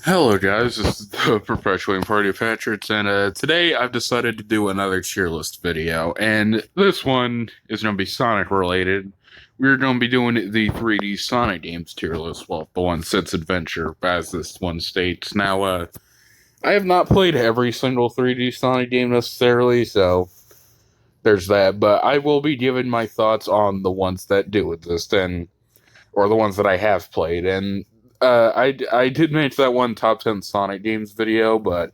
Hello, guys. This is the Perpetuating Party of Patriots, and today I've decided to do another tier list video, and this one is going to be Sonic related. We're going to be doing the 3D Sonic games tier list, well, the one Sits Adventure, as this one states. Now, I have not played every single 3D Sonic game necessarily, so there's that, but I will be giving my thoughts on the ones that do exist, and or the ones that I have played. And I did make that one top 10 Sonic games video, but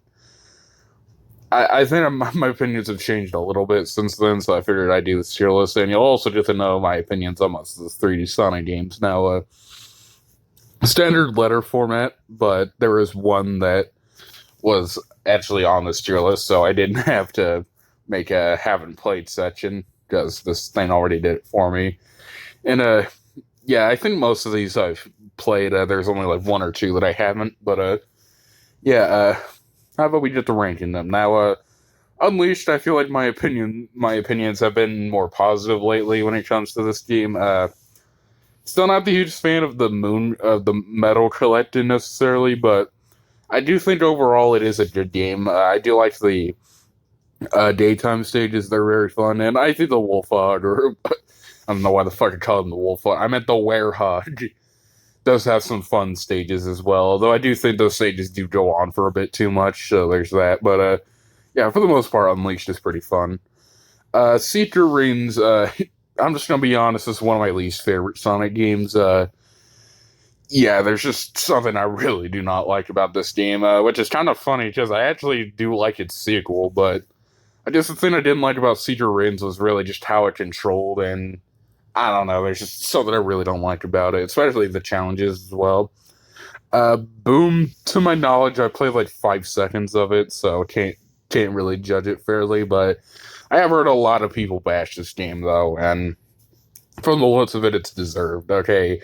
I think my opinions have changed a little bit since then, so I figured I'd do this tier list, and you'll also get to know my opinions on most of the 3D Sonic games. Now, standard letter format, but there is one that was actually on this tier list, so I didn't have to make a haven't played section because this thing already did it for me. And yeah, I think most of these I've played. There's only like one or two that I haven't, but yeah. How about we get to ranking them now? Unleashed. I feel like my opinions have been more positive lately when it comes to this game. Still not the hugest fan of the Metal Collective necessarily, but I do think overall it is a good game. I do like the daytime stages; they're very fun, and I think the Wolf Hog, or I don't know why the fuck I call them the Wolf Hog. I meant the Werehog does have some fun stages as well. Although I do think those stages do go on for a bit too much, so there's that. But yeah, for the most part, Unleashed is pretty fun. Secret Rings, I'm just gonna be honest, this is one of my least favorite Sonic games. Yeah, there's just something I really do not like about this game, which is kind of funny because I actually do like its sequel, but I guess the thing I didn't like about Secret Rings was really just how it controlled, and I don't know, there's just something I really don't like about it, especially the challenges as well. Boom, to my knowledge, I played like 5 seconds of it, so can't really judge it fairly, but I have heard a lot of people bash this game though, and from the looks of it, it's deserved. Okay,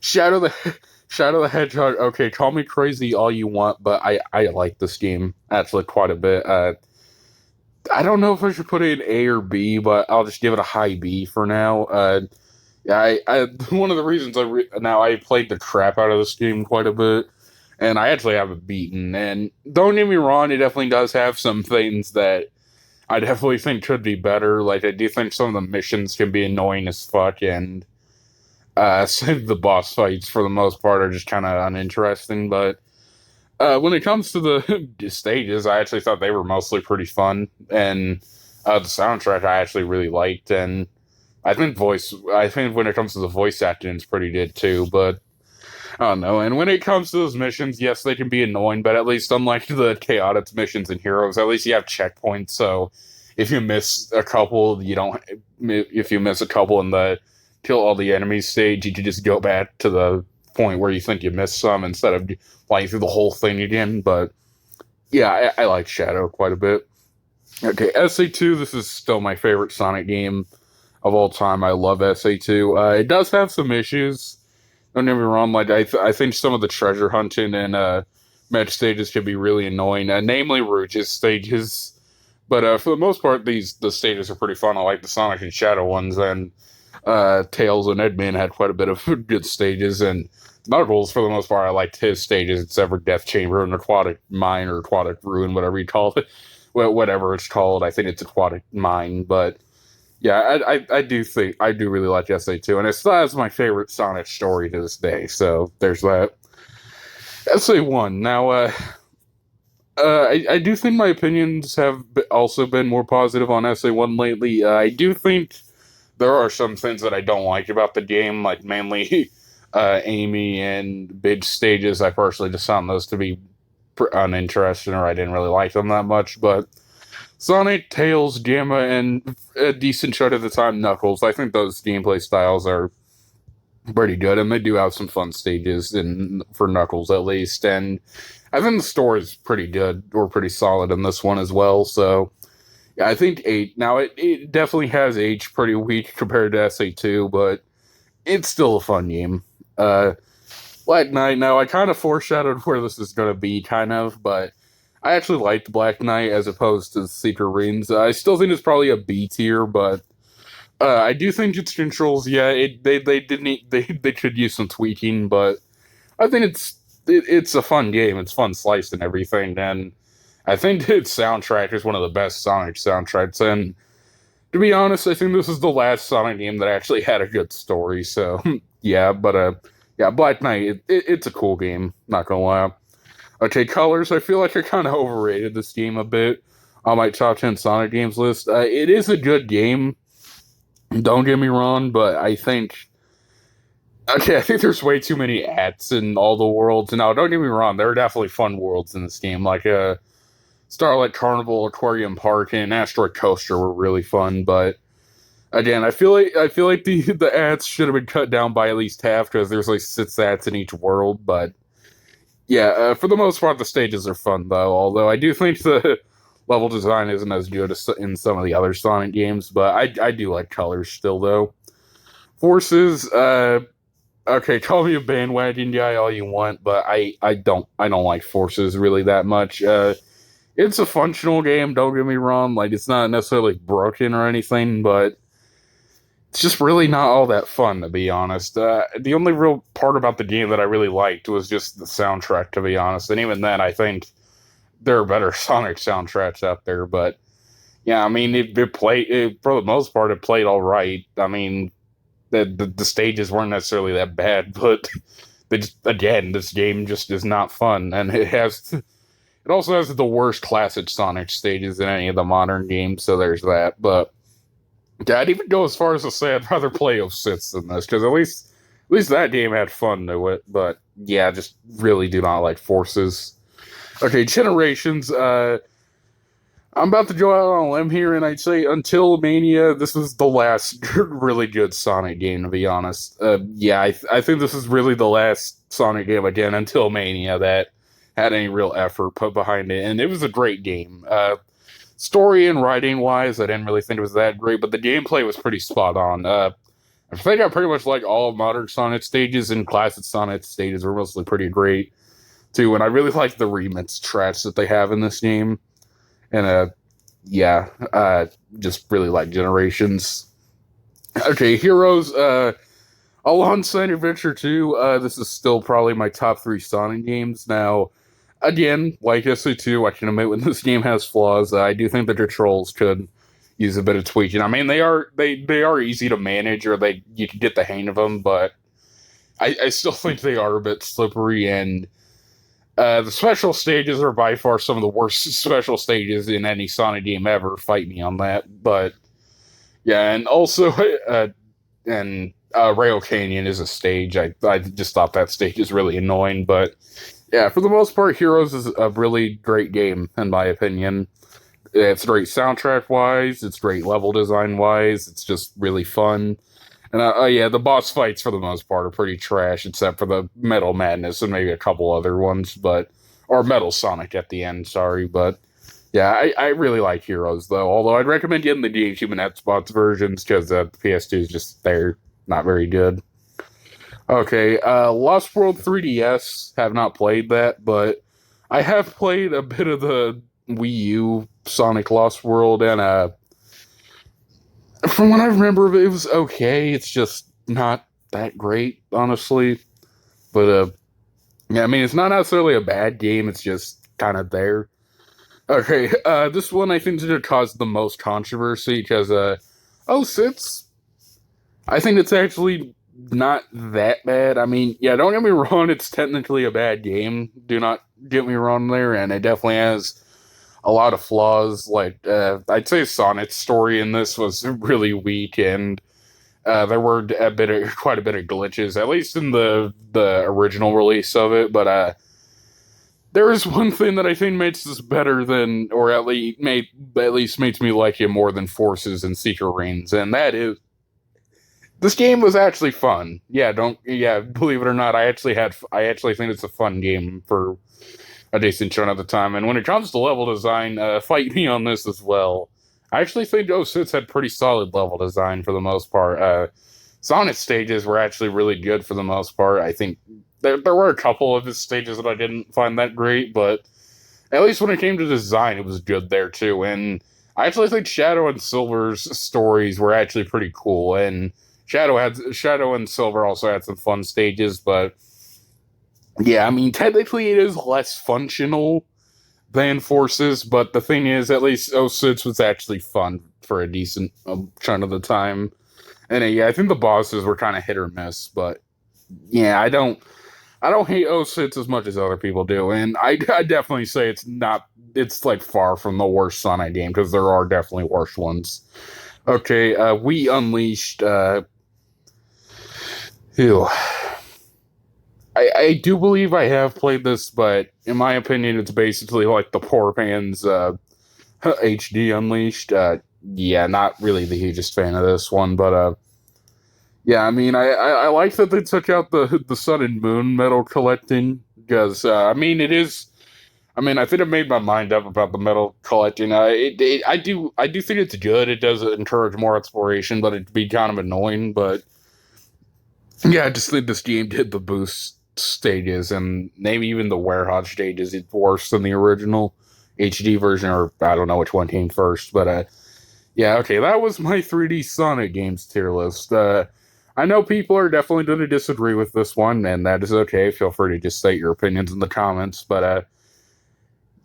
Shadow the Shadow the Hedgehog. Okay, call me crazy all you want, but I like this game actually quite a bit. I don't know if I should put it in A or B, but I'll just give it a high B for now. Yeah, I one of the reasons now I played the crap out of this game quite a bit, and I actually have it beaten. And don't get me wrong, it definitely does have some things that I definitely think could be better. Like I do think some of the missions can be annoying as fuck, and the boss fights for the most part are just kind of uninteresting. But when it comes to the stages, I actually thought they were mostly pretty fun, and the soundtrack I actually really liked, and I think when it comes to the voice acting, it's pretty good too. But I don't know. And when it comes to those missions, yes, they can be annoying, but at least unlike the chaotic missions in Heroes, at least you have checkpoints. So if you miss a couple, you don't. If you miss a couple in the kill all the enemies stage, you can just go back to the point where you think you missed some instead of playing through the whole thing again. But yeah, I like Shadow quite a bit. Okay, SA2. This is still my favorite Sonic game of all time. I love SA2. It does have some issues. Don't get me wrong. Like I think some of the treasure hunting and match stages can be really annoying. Namely, Rouge's stages. But for the most part, the stages are pretty fun. I like the Sonic and Shadow ones, and Tails and Eggman had quite a bit of good stages. And Knuckles, for the most part, I liked his stages, except for Death Chamber and Aquatic Mine or Aquatic Ruin, whatever you call it. Whatever it's called, I think it's Aquatic Mine, but yeah, I do think I do really like SA2, and it still has my favorite Sonic story to this day. So there's that. SA1. Now, I do think my opinions have also been more positive on SA1 lately. I do think there are some things that I don't like about the game, like mainly Amy and big stages. I personally just found those to be uninteresting, or I didn't really like them that much, but. Sonic, Tails, Gamma, and a decent chunk of the time Knuckles. I think those gameplay styles are pretty good, and they do have some fun stages in for Knuckles at least. And I think the story is pretty good or pretty solid in this one as well. So yeah, I think 8. Now it definitely has aged pretty weak compared to SA2, but it's still a fun game. Black Knight. Now I kind of foreshadowed where this is going to be, kind of, but I actually liked Black Knight as opposed to Secret Rings. I still think it's probably a B tier, but I do think its controls. Yeah, they did need they could use some tweaking, but I think it's it's a fun game. It's fun sliced and everything. And I think its soundtrack is one of the best Sonic soundtracks. And to be honest, I think this is the last Sonic game that actually had a good story. So yeah, but yeah, Black Knight, it's a cool game. Not gonna lie. Okay, colors. I feel like I kind of overrated this game a bit on my top 10 Sonic games list. It is a good game. Don't get me wrong, but I think okay, I think there's way too many ads in all the worlds. Now, don't get me wrong, there are definitely fun worlds in this game, like Starlight Carnival, Aquarium Park, and Asteroid Coaster were really fun. But again, I feel like the ads should have been cut down by at least half because there's like 6 ads in each world. But yeah, for the most part, the stages are fun though. Although I do think the level design isn't as good as in some of the other Sonic games, but I do like colors still though. Forces, okay, call me a bandwagon guy all you want, but I don't like Forces really that much. It's a functional game, don't get me wrong. Like it's not necessarily broken or anything, but it's just really not all that fun to be honest. The only real part about the game that I really liked was just the soundtrack, to be honest. And even then, I think there are better Sonic soundtracks out there. But yeah, I mean, for the most part, it played all right. I mean, the stages weren't necessarily that bad, but again, this game just is not fun, and it also has the worst classic Sonic stages in any of the modern games. So there's that. But yeah, I'd even go as far as to say I'd rather play 06 than this because at least that game had fun to it. But yeah, just really do not like Forces. Okay, Generations. I'm about to go out on a limb here, and I'd say until Mania, this is the last really good Sonic game, to be honest. Yeah, I think this is really the last Sonic game, again, until Mania, that had any real effort put behind it. And it was a great game. Story and writing-wise, I didn't really think it was that great, but the gameplay was pretty spot on. I think I pretty much like all of modern Sonic stages, and classic Sonic stages were mostly pretty great, too. And I really like the remix tracks that they have in this game. And yeah, just really like Generations. Okay, Heroes, alongside Adventure 2, this is still probably my top 3 Sonic games. Now, again, like SO2, I can admit when this game has flaws. I do think the controls could use a bit of tweaking. I mean, they are easy to manage, or you can get the hang of them, but I still think they are a bit slippery, and the special stages are by far some of the worst special stages in any Sonic game ever. Fight me on that. But yeah, and also, Rail Canyon is a stage. I just thought that stage is really annoying. But yeah, for the most part, Heroes is a really great game, in my opinion. It's great soundtrack wise, it's great level design wise, it's just really fun. And yeah, the boss fights for the most part are pretty trash, except for the Metal Madness and maybe a couple other ones, or Metal Sonic at the end. Sorry, but yeah, I really like Heroes though. Although I'd recommend getting the GameCube and Xbox versions because the PS2 is just they're not very good. Okay, Lost World 3DS. Have not played that, but I have played a bit of the Wii U Sonic Lost World, and from what I remember, it was okay. It's just not that great, honestly. But yeah, I mean, it's not necessarily a bad game. It's just kind of there. Okay, this one I think is going to cause the most controversy because oh, Sits. I think it's actually not that bad. I mean, yeah, don't get me wrong. It's technically a bad game. Do not get me wrong there, and it definitely has a lot of flaws. Like I'd say Sonic's story in this was really weak, and there were quite a bit of glitches, at least in the original release of it. But there is one thing that I think makes this better than, or at least makes me like it more than Forces and Secret Rings, and that is this game was actually fun. Yeah, believe it or not, I actually think it's a fun game for a decent chunk of the time. And when it comes to level design, fight me on this as well. I actually think 06 had pretty solid level design for the most part. Sonic stages were actually really good for the most part. I think there were a couple of his stages that I didn't find that great, but at least when it came to design, it was good there too. And I actually think Shadow and Silver's stories were actually pretty cool. And Shadow and Silver also had some fun stages, but Yeah, I mean, technically it is less functional than Forces, but the thing is, at least 06 was actually fun for a decent chunk of the time. And yeah, I think the bosses were kind of hit or miss, but yeah, I don't hate 06 as much as other people do, and I definitely say it's not. It's like far from the worst Sonic game because there are definitely worse ones. Okay, we unleashed. Ew. I do believe I have played this, but in my opinion, it's basically like the poor man's HD Unleashed. Yeah, not really the hugest fan of this one, but yeah, I mean, I like that they took out the Sun and Moon metal collecting because I mean it is. I mean, I think I made my mind up about the metal collecting. I do think it's good. It does encourage more exploration, but it'd be kind of annoying. But yeah, I just think this game did the boost stages and maybe even the warehouse stages. It's worse than the original HD version, or I don't know which one came first. But yeah, okay, that was my 3D Sonic games tier list. I know people are definitely going to disagree with this one, and that is okay. Feel free to just state your opinions in the comments. But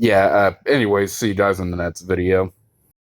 yeah, anyways, see you guys in the next video.